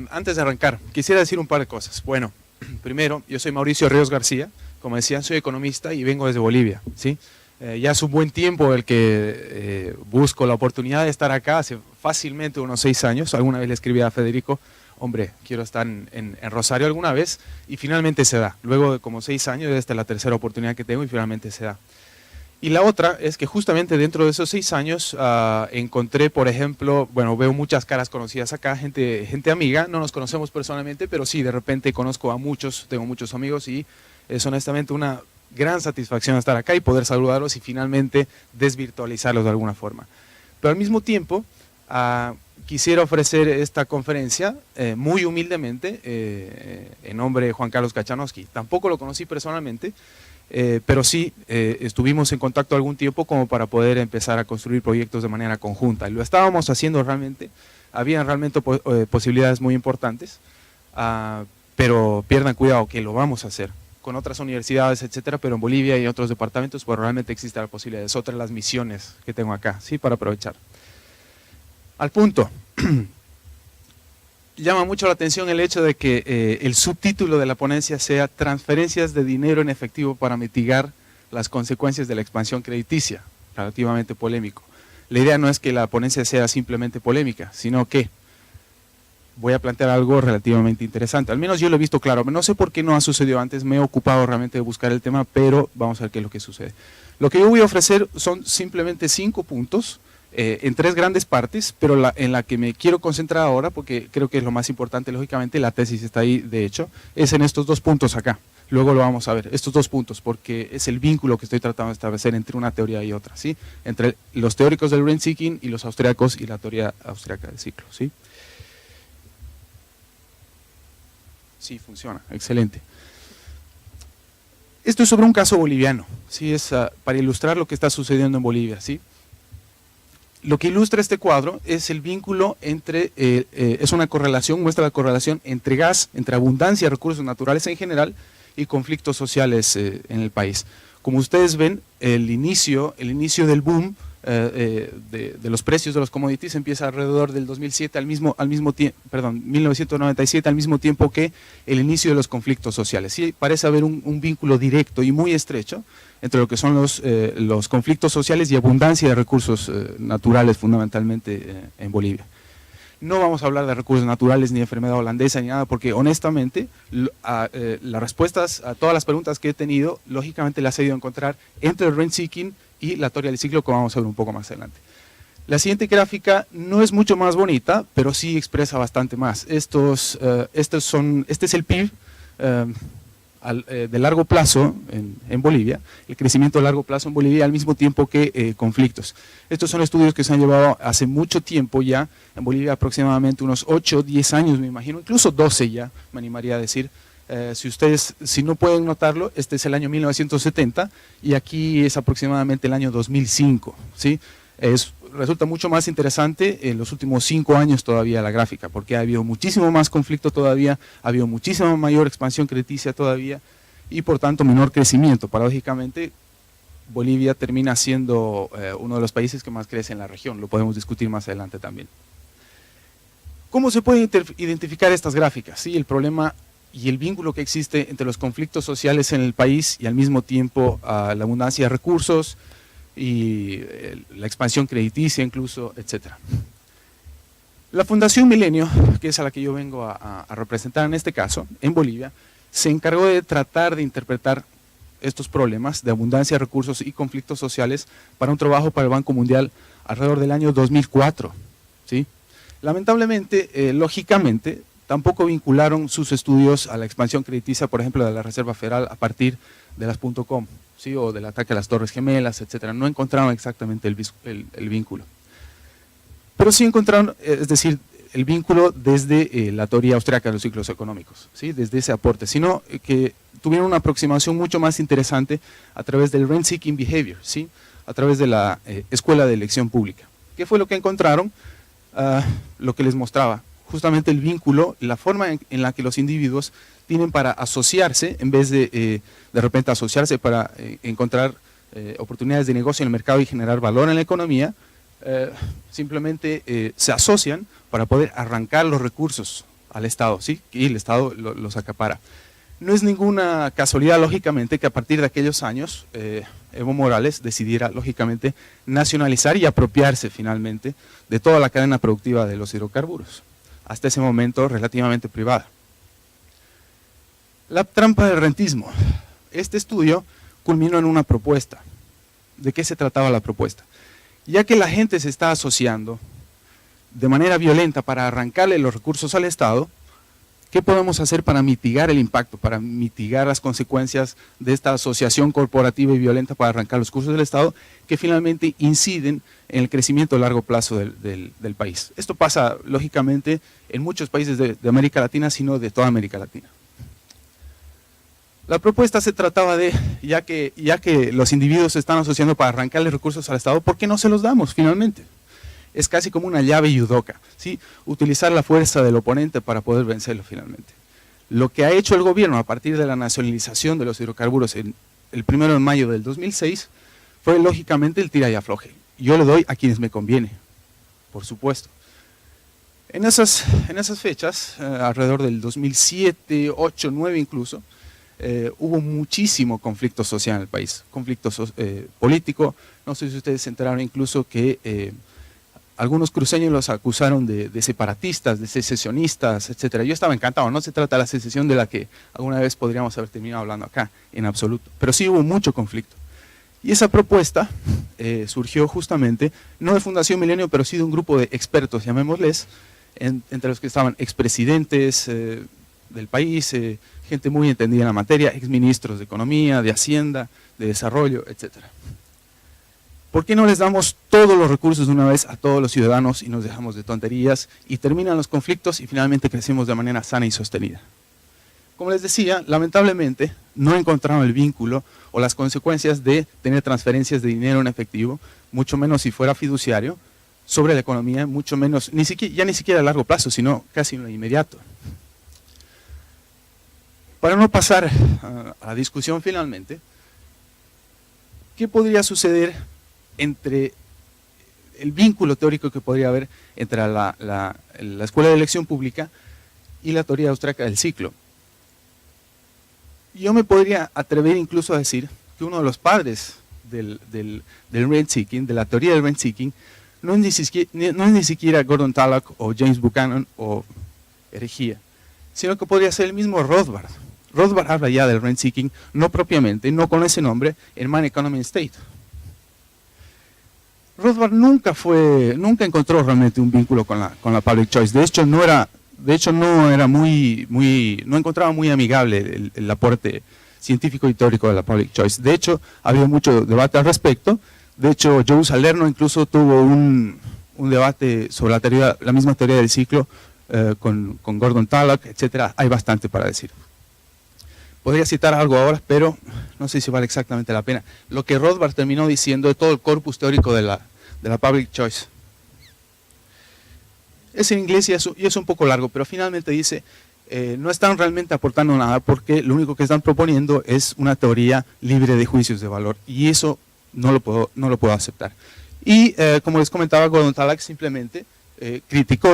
Antes de arrancar, quisiera decir un par de cosas. Bueno, primero, yo soy Mauricio Ríos García, como decían, soy economista y vengo desde Bolivia, ¿sí? Ya es un buen tiempo el que busco la oportunidad de estar acá, hace fácilmente unos 6 años. Alguna vez le escribí a Federico, hombre, quiero estar en Rosario alguna vez, y finalmente se da. Luego de como 6 años, esta es la tercera oportunidad que tengo y finalmente se da. Y la otra es que justamente dentro de esos 6 años encontré, por ejemplo, bueno, veo muchas caras conocidas acá, gente amiga, no nos conocemos personalmente, pero sí, de repente conozco a muchos, tengo muchos amigos y es honestamente una gran satisfacción estar acá y poder saludarlos y finalmente desvirtualizarlos de alguna forma. Pero al mismo tiempo, quisiera ofrecer esta conferencia muy humildemente en nombre de Juan Carlos Kachanowski. Tampoco lo conocí personalmente, pero sí estuvimos en contacto algún tiempo como para poder empezar a construir proyectos de manera conjunta. Y lo estábamos haciendo realmente, había realmente posibilidades muy importantes, pero pierdan cuidado que lo vamos a hacer con otras universidades, etcétera, pero en Bolivia y en otros departamentos pues realmente existe la posibilidad. Es otra de las misiones que tengo acá, ¿sí? Para aprovechar. Al punto, llama mucho la atención el hecho de que el subtítulo de la ponencia sea transferencias de dinero en efectivo para mitigar las consecuencias de la expansión crediticia, relativamente polémico. La idea no es que la ponencia sea simplemente polémica, sino que voy a plantear algo relativamente interesante. Al menos yo lo he visto claro. No sé por qué no ha sucedido antes, me he ocupado realmente de buscar el tema, pero vamos a ver qué es lo que sucede. Lo que yo voy a ofrecer son simplemente 5 puntos, en 3 grandes partes, pero en la que me quiero concentrar ahora, porque creo que es lo más importante, lógicamente la tesis está ahí, de hecho, es en estos 2 puntos acá. Luego lo vamos a ver, estos 2 puntos, porque es el vínculo que estoy tratando de establecer entre una teoría y otra, ¿sí? Entre los teóricos del rent-seeking y los austríacos y la teoría austríaca del ciclo, ¿sí? Sí, funciona, excelente. Esto es sobre un caso boliviano, ¿sí? Es para ilustrar lo que está sucediendo en Bolivia, ¿sí? Lo que ilustra este cuadro es el vínculo entre, es una correlación, muestra la correlación entre gas, entre abundancia de recursos naturales en general y conflictos sociales en el país. Como ustedes ven, el inicio del boom de los precios de los commodities empieza alrededor del 2007, 1997, al mismo tiempo que el inicio de los conflictos sociales. Sí, parece haber un vínculo directo y muy estrecho entre lo que son los conflictos sociales y abundancia de recursos naturales fundamentalmente en Bolivia. No vamos a hablar de recursos naturales ni de enfermedad holandesa ni nada, porque honestamente las respuestas a todas las preguntas que he tenido, lógicamente las he ido a encontrar entre el rent-seeking y la teoría del ciclo, que vamos a ver un poco más adelante. La siguiente gráfica no es mucho más bonita, pero sí expresa bastante más. Este es el PIB de largo plazo en Bolivia, el crecimiento de largo plazo en Bolivia al mismo tiempo que conflictos. Estos son estudios que se han llevado hace mucho tiempo ya, en Bolivia aproximadamente unos 8, 10 años me imagino, incluso 12 ya, me animaría a decir. Si no pueden notarlo, este es el año 1970 y aquí es aproximadamente el año 2005, ¿sí? Resulta mucho más interesante en los últimos 5 años todavía la gráfica, porque ha habido muchísimo más conflicto todavía, ha habido muchísima mayor expansión crediticia todavía y por tanto menor crecimiento. Paradójicamente, Bolivia termina siendo uno de los países que más crece en la región, lo podemos discutir más adelante también. ¿Cómo se pueden identificar estas gráficas? ¿Sí? El problema y el vínculo que existe entre los conflictos sociales en el país y al mismo tiempo la abundancia de recursos y la expansión crediticia incluso, etcétera. La Fundación Milenio, que es a la que yo vengo a representar en este caso, en Bolivia, se encargó de tratar de interpretar estos problemas de abundancia de recursos y conflictos sociales para un trabajo para el Banco Mundial alrededor del año 2004, ¿sí? Lamentablemente, lógicamente, tampoco vincularon sus estudios a la expansión crediticia, por ejemplo, de la Reserva Federal a partir de las .com, ¿sí? O del ataque a las Torres Gemelas, etcétera. No encontraron exactamente el vínculo. Pero sí encontraron, es decir, el vínculo desde la teoría austríaca de los ciclos económicos, ¿sí? Desde ese aporte, sino que tuvieron una aproximación mucho más interesante a través del rent-seeking behavior, ¿sí? A través de la escuela de elección pública. ¿Qué fue lo que encontraron? Lo que les mostraba. Justamente el vínculo, la forma en la que los individuos tienen para asociarse, en vez de repente asociarse para encontrar oportunidades de negocio en el mercado y generar valor en la economía, simplemente se asocian para poder arrancar los recursos al Estado, ¿sí? Y el Estado los acapara. No es ninguna casualidad, lógicamente, que a partir de aquellos años Evo Morales decidiera, lógicamente, nacionalizar y apropiarse finalmente de toda la cadena productiva de los hidrocarburos, hasta ese momento relativamente privada. La trampa del rentismo. Este estudio culminó en una propuesta. ¿De qué se trataba la propuesta? Ya que la gente se está asociando de manera violenta para arrancarle los recursos al Estado, ¿qué podemos hacer para mitigar el impacto, para mitigar las consecuencias de esta asociación corporativa y violenta para arrancar los recursos del Estado, que finalmente inciden en el crecimiento a largo plazo del país? Esto pasa, lógicamente, en muchos países de América Latina, sino de toda América Latina. La propuesta se trataba de, ya que los individuos se están asociando para arrancarle recursos al Estado, ¿por qué no se los damos finalmente? Es casi como una llave yudoka, ¿sí? Utilizar la fuerza del oponente para poder vencerlo finalmente. Lo que ha hecho el gobierno a partir de la nacionalización de los hidrocarburos el 1 de mayo del 2006 fue lógicamente el tira y afloje. Yo le doy a quienes me conviene, por supuesto. En esas fechas, alrededor del 2007, 8, 9 incluso, hubo muchísimo conflicto social en el país, conflicto político. No sé si ustedes se enteraron incluso que algunos cruceños los acusaron de separatistas, de secesionistas, etc. Yo estaba encantado, no se trata de la secesión de la que alguna vez podríamos haber terminado hablando acá, en absoluto, pero sí hubo mucho conflicto. Y esa propuesta surgió justamente, no de Fundación Milenio, pero sí de un grupo de expertos, llamémosles, entre los que estaban expresidentes del país, gente muy entendida en la materia, exministros de Economía, de Hacienda, de Desarrollo, etc. ¿Por qué no les damos todos los recursos de una vez a todos los ciudadanos y nos dejamos de tonterías y terminan los conflictos y finalmente crecemos de manera sana y sostenida? Como les decía, lamentablemente no encontraron el vínculo o las consecuencias de tener transferencias de dinero en efectivo, mucho menos si fuera fiduciario, sobre la economía, mucho menos, ya ni siquiera a largo plazo, sino casi en lo inmediato. Para no pasar a la discusión finalmente, ¿qué podría suceder entre el vínculo teórico que podría haber entre la Escuela de Elección Pública y la teoría austríaca del ciclo? Yo me podría atrever incluso a decir que uno de los padres del rent-seeking, de la teoría del rent-seeking, no es ni siquiera Gordon Tullock o James Buchanan o herejía, sino que podría ser el mismo Rothbard. Rothbard habla ya del rent-seeking, no propiamente, no con ese nombre, en Man, Economy and State. Rothbard nunca encontró realmente un vínculo con la public choice. De hecho, no encontraba muy amigable el aporte científico y teórico de la public choice. De hecho, había mucho debate al respecto. De hecho, Joe Salerno incluso tuvo un debate sobre la misma teoría del ciclo con Gordon Tullock, etc. Hay bastante para decir. Podría citar algo ahora, pero no sé si vale exactamente la pena. Lo que Rothbard terminó diciendo de todo el corpus teórico de la public choice. Es en inglés y es un poco largo, pero finalmente dice, no están realmente aportando nada porque lo único que están proponiendo es una teoría libre de juicios de valor, y eso no lo puedo aceptar. Y como les comentaba, Gordon Tullock simplemente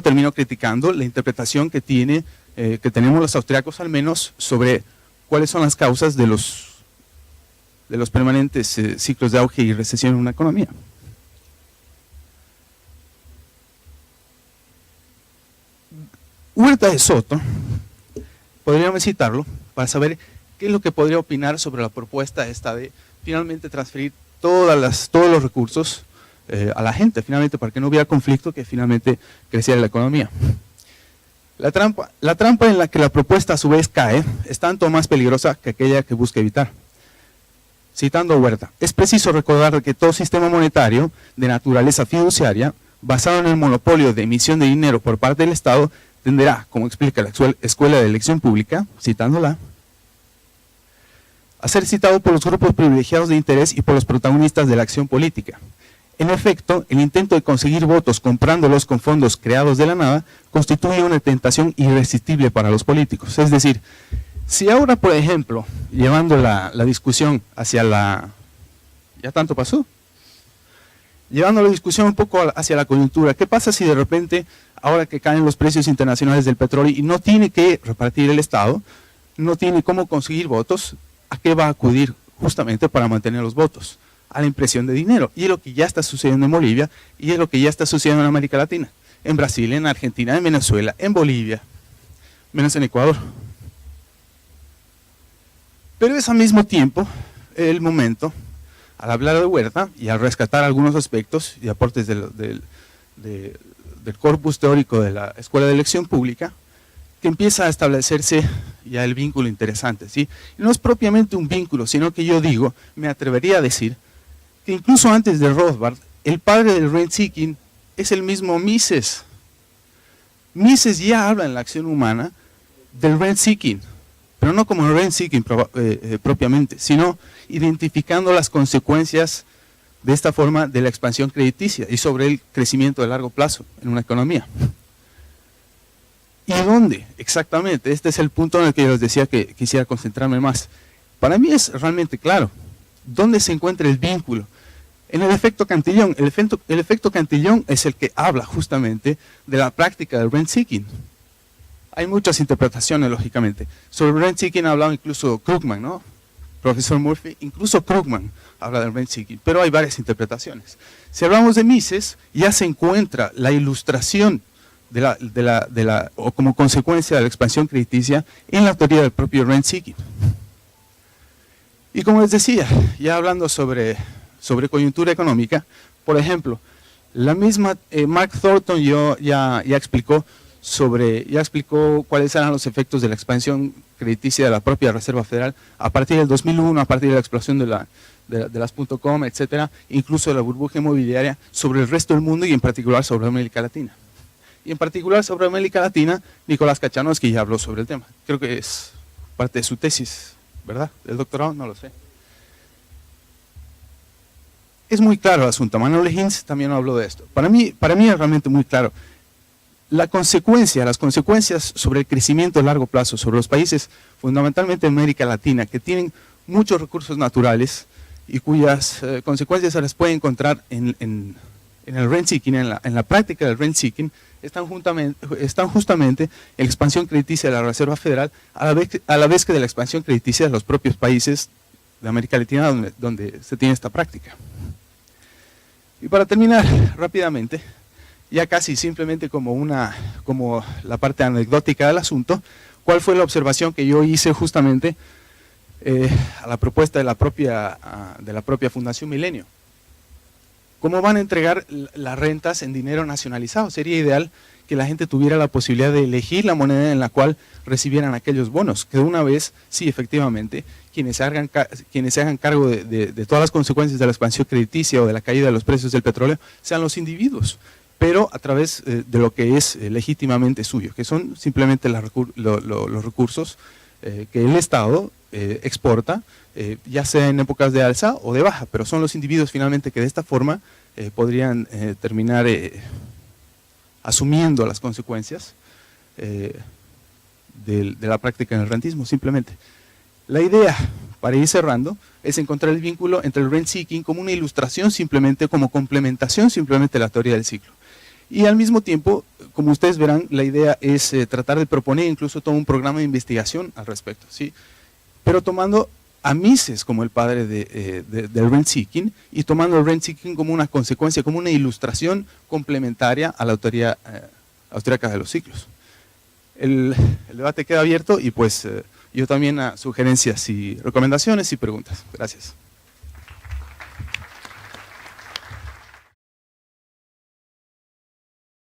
terminó criticando la interpretación que tenemos los austriacos al menos sobre cuáles son las causas de los permanentes ciclos de auge y recesión en una economía. Huerta de Soto, podríamos citarlo para saber qué es lo que podría opinar sobre la propuesta esta de finalmente transferir todos los recursos a la gente, finalmente para que no hubiera conflicto, que finalmente creciera la economía. La trampa en la que la propuesta a su vez cae es tanto más peligrosa que aquella que busca evitar. Citando a Huerta, es preciso recordar que todo sistema monetario de naturaleza fiduciaria, basado en el monopolio de emisión de dinero por parte del Estado, tenderá, como explica la Escuela de Elección Pública, citándola, a ser citado por los grupos privilegiados de interés y por los protagonistas de la acción política. En efecto, el intento de conseguir votos comprándolos con fondos creados de la nada constituye una tentación irresistible para los políticos. Es decir, si ahora, por ejemplo, llevando la discusión hacia ¿ya tanto pasó? Llevando la discusión un poco hacia la coyuntura, ¿qué pasa si de repente, ahora que caen los precios internacionales del petróleo y no tiene que repartir el Estado, no tiene cómo conseguir votos, ¿a qué va a acudir justamente para mantener los votos? A la impresión de dinero. Y es lo que ya está sucediendo en Bolivia y es lo que ya está sucediendo en América Latina, en Brasil, en Argentina, en Venezuela, en Bolivia, menos en Ecuador. Pero es al mismo tiempo el momento, al hablar de Huerta y al rescatar algunos aspectos y aportes del corpus teórico de la Escuela de Elección Pública, que empieza a establecerse ya el vínculo interesante, ¿sí? Y no es propiamente un vínculo, sino que yo digo, me atrevería a decir, que incluso antes de Rothbard, el padre del rent-seeking es el mismo Mises. Mises ya habla en la acción humana del rent-seeking, pero no como rent-seeking propiamente, sino identificando las consecuencias de esta forma de la expansión crediticia y sobre el crecimiento de largo plazo en una economía. ¿Y dónde? Exactamente, este es el punto en el que yo les decía que quisiera concentrarme más. Para mí es realmente claro, ¿dónde se encuentra el vínculo? En el efecto Cantillon. El efecto Cantillon es el que habla justamente de la práctica del rent-seeking. Hay muchas interpretaciones, lógicamente. Sobre el rent-seeking ha hablado incluso Krugman, ¿no? Profesor Murphy, incluso Krugman habla del rent-seeking, pero hay varias interpretaciones. Si hablamos de Mises, ya se encuentra la ilustración o como consecuencia de la expansión crediticia en la teoría del propio rent-seeking. Y como les decía, ya hablando sobre coyuntura económica, por ejemplo, la misma Mark Thornton ya explicó cuáles eran los efectos de la expansión crediticia de la propia Reserva Federal a partir del 2001, a partir de la explosión de las .com, etcétera, incluso de la burbuja inmobiliaria sobre el resto del mundo y en particular sobre América Latina. Y en particular sobre América Latina, Nicolás Kachanowski ya habló sobre el tema. Creo que es parte de su tesis, ¿verdad? ¿El doctorado? No lo sé. Es muy claro el asunto. Manuel Hintz también habló de esto. Para mí es realmente muy claro. Las consecuencias sobre el crecimiento a largo plazo, sobre los países, fundamentalmente en América Latina, que tienen muchos recursos naturales y cuyas consecuencias se las puede encontrar en el rent-seeking, en la práctica del rent-seeking, están justamente en la expansión crediticia de la Reserva Federal, a la vez que de la expansión crediticia de los propios países de América Latina donde se tiene esta práctica. Y para terminar rápidamente, ya casi simplemente como la parte anecdótica del asunto, ¿cuál fue la observación que yo hice justamente a la propuesta de la propia Fundación Milenio? ¿Cómo van a entregar las rentas en dinero nacionalizado? Sería ideal que la gente tuviera la posibilidad de elegir la moneda en la cual recibieran aquellos bonos, que de una vez, sí, efectivamente, quienes se hagan cargo de todas las consecuencias de la expansión crediticia o de la caída de los precios del petróleo, sean los individuos, pero a través de lo que es legítimamente suyo, que son simplemente los recursos que el Estado exporta, ya sea en épocas de alza o de baja, pero son los individuos finalmente que de esta forma podrían terminar asumiendo las consecuencias de la práctica en el rentismo, simplemente. La idea, para ir cerrando, es encontrar el vínculo entre el rent-seeking como una ilustración simplemente, como complementación simplemente de la teoría del ciclo. Y al mismo tiempo, como ustedes verán, la idea es tratar de proponer incluso todo un programa de investigación al respecto, ¿sí? Pero tomando a Mises como el padre del rent-seeking y tomando el rent-seeking como una consecuencia, como una ilustración complementaria a la teoría austríaca de los ciclos. El debate queda abierto y pues yo también a sugerencias y recomendaciones y preguntas. Gracias.